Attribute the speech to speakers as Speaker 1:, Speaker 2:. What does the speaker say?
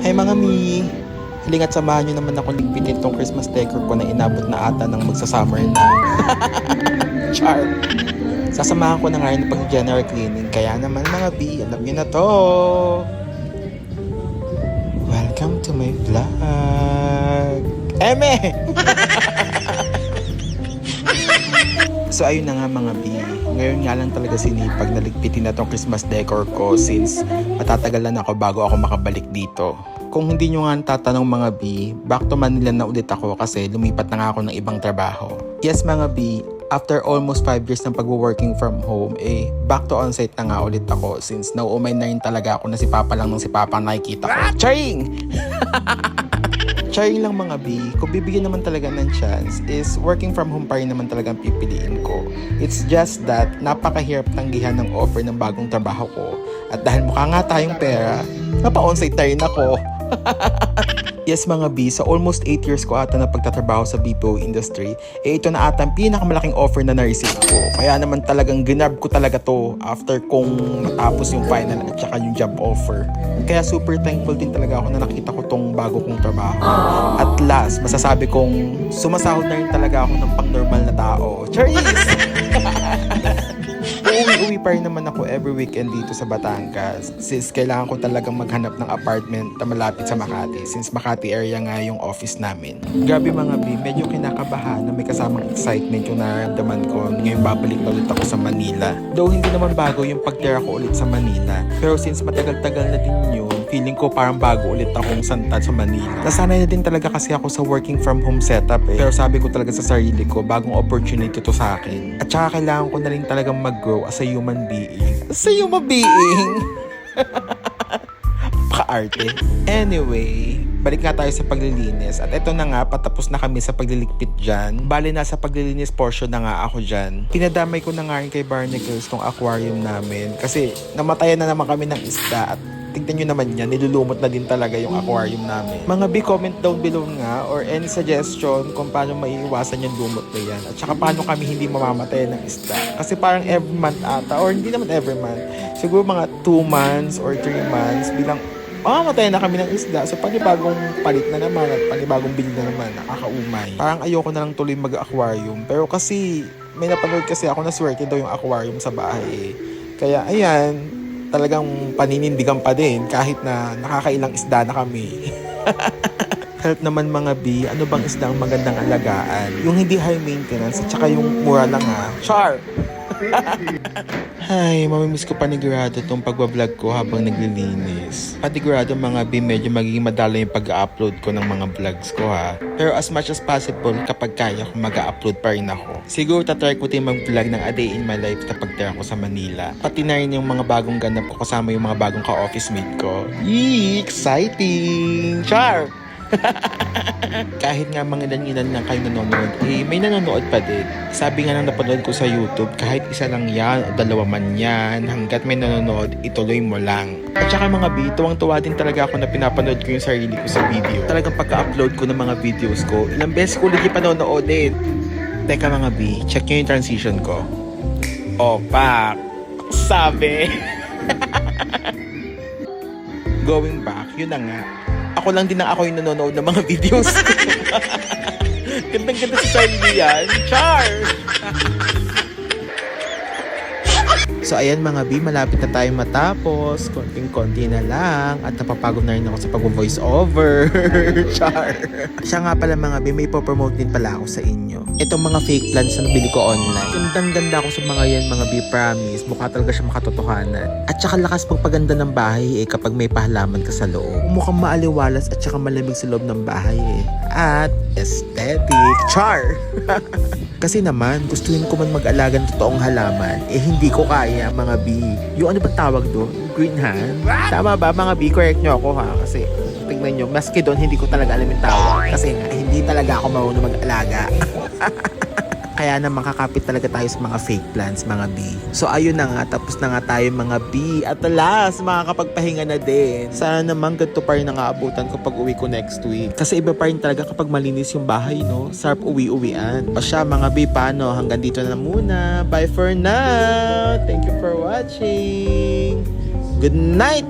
Speaker 1: Hi mga mi! Halingat samahan nyo naman akong ligpitin tong Christmas decor ko na inabot na ata ng magsa-summer na. Char! Sasamahan ko na nga rin pag-general cleaning. Kaya naman mga bi, alam nyo na to! Welcome to my vlog! Eme! So ayun na nga mga bi, ngayon nga lang talaga sinipag na ligpitin na tong Christmas decor ko since matatagal na ako bago ako makabalik dito. Kung hindi nyo nga tatanong mga bi, back to Manila na ulit ako kasi lumipat na nga ako ng ibang trabaho. Yes mga bi, after almost 5 years ng pag-working from home, back to on-site na nga ulit ako since nauumay na rin talaga ako na si Papa lang ng si Papa nakikita ko. Charing! Charing lang mga bi, kung bibigyan naman talaga ng chance is working from home pa rin naman talagang pipiliin ko. It's just that napakahirap tanggihan ng offer ng bagong trabaho ko. At dahil mukha nga tayong pera, napa-onsite na rin ako. Yes mga bi, sa almost 8 years ko ata na pagtatrabaho sa BPO industry, ito na ata ang pinakamalaking offer na na-receive ko. Kaya naman talagang ginab ko talaga to after kong matapos yung final at saka yung job offer. Kaya super thankful din talaga ako na nakita ko tong bago kong trabaho. At last, masasabi kong sumasahod na rin talaga ako ng pang-normal na tao. Cheers! Uuwi pa rin naman ako every weekend dito sa Batangas since kailangan ko talagang maghanap ng apartment na malapit sa Makati since Makati area nga yung office namin. Grabe mga bi, medyo kinakabahan na may kasamang excitement yung nararamdaman ko ngayon babalik na ulit ako sa Manila. Though hindi naman bago yung pagtira ko ulit sa Manila, pero since matagal-tagal na din yun, feeling ko parang bago ulit akong santa sa Manila. Nasanay na din talaga kasi ako sa working from home setup pero sabi ko talaga sa sarili ko, bagong opportunity to sa akin. At saka kailangan ko na rin talagang mag-grow as a human being. As a human being! Paka-arte. Anyway, balik nga tayo sa paglilinis. At eto na nga, patapos na kami sa pagliligpit dyan. Bale na sa paglilinis portion na nga ako dyan. Pinadamay ko na nga rin kay Barnacles tong aquarium namin. Kasi namatayan na naman kami ng isda at tignan nyo naman yan, nilulumot na din talaga yung aquarium namin. Mga bi, comment down below nga or any suggestion kung paano maiiwasan yung lumot na yan. At saka paano kami hindi mamamatay ng isda. Kasi parang every month ata, or hindi naman every month, siguro mga 2 months or 3 months, bilang mamamatay na kami ng isda. So panibagong palit na naman at panibagong bili na naman, nakakaumay. Parang ayoko na lang tuloy mag-aquarium. Pero kasi may napanood kasi ako na swerte daw yung aquarium sa bahay. Kaya ayan, talagang paninindigan pa din kahit na nakakailang isda na kami. Help naman mga bi, ano bang isda ang magandang alagaan? Yung hindi high maintenance at saka yung mura lang ha. Char! Ay, mamimiss ko panigurado tong pagbablog ko habang naglilinis. Panigurado mga bi, medyo magiging madala yung pag-upload ko ng mga vlogs ko ha. Pero as much as possible, kapag kaya ko mag-upload pa rin ako. Siguro tatry ko din mag-vlog ng a day in my life kapag tira ko sa Manila. Pati na rin yung mga bagong ganap ko kasama yung mga bagong ka-office mate ko. Yee! Exciting! Char! Kahit nga mga ilan-ilan lang kayo nanonood, may nanonood pa din. Sabi nga nang napanood ko sa YouTube, kahit isa lang yan o dalawa man yan, hanggat may nanonood, ituloy mo lang. At saka mga bi, tuwang-tuwa din talaga ako na pinapanood ko yung sarili ko sa video. Talagang pagka-upload ko ng mga videos ko, ilang beses ko ulit yung panonoodin. Teka mga bi, check nyo yung transition ko. Opak! Sabi! Going back, yun na nga. Ako lang din ako yung nanonood ng mga videos. Gandang-ganda si Charlie yan. Char! So ayan mga bi, malapit na tayo matapos. Konting-konti na lang. At napapagod na rin ako sa pag-voice over. Char! Siya nga pala mga bi, may ipopromote din pala ako sa inyo. Itong mga fake plants na nabili ko online. Gandang-ganda ako sa mga yan mga bi, promise. Mukha talaga siya makatotohanan. At saka lakas pagpaganda ng bahay kapag may pahalaman ka sa loob. Mukhang maaliwalas at saka malamig sa loob ng bahay At aesthetic. Char! Kasi naman, gustuin ko man mag-alaga ng totoong halaman, hindi ko kaya mga bi. Yung ano bang tawag doon? Green hand? Tama ba mga bi? Correct nyo ako ha? Kasi tignan nyo, maski doon hindi ko talaga alam yung tawag. Kasi nga, hindi talaga ako marunong mag-alaga. Kaya na makakapit talaga tayo sa mga fake plants mga bi. So ayun na nga, tapos na nga tayo mga bi. At alas, makakapagpahinga na din. Sana naman ganito pa rin ang aabutan ko pag uwi ko next week. Kasi iba pa rin talaga kapag malinis yung bahay, no? Sarap uwi-uwian. O siya mga bi, paano? Hanggang dito na muna. Bye for now! Thank you for watching! Good night!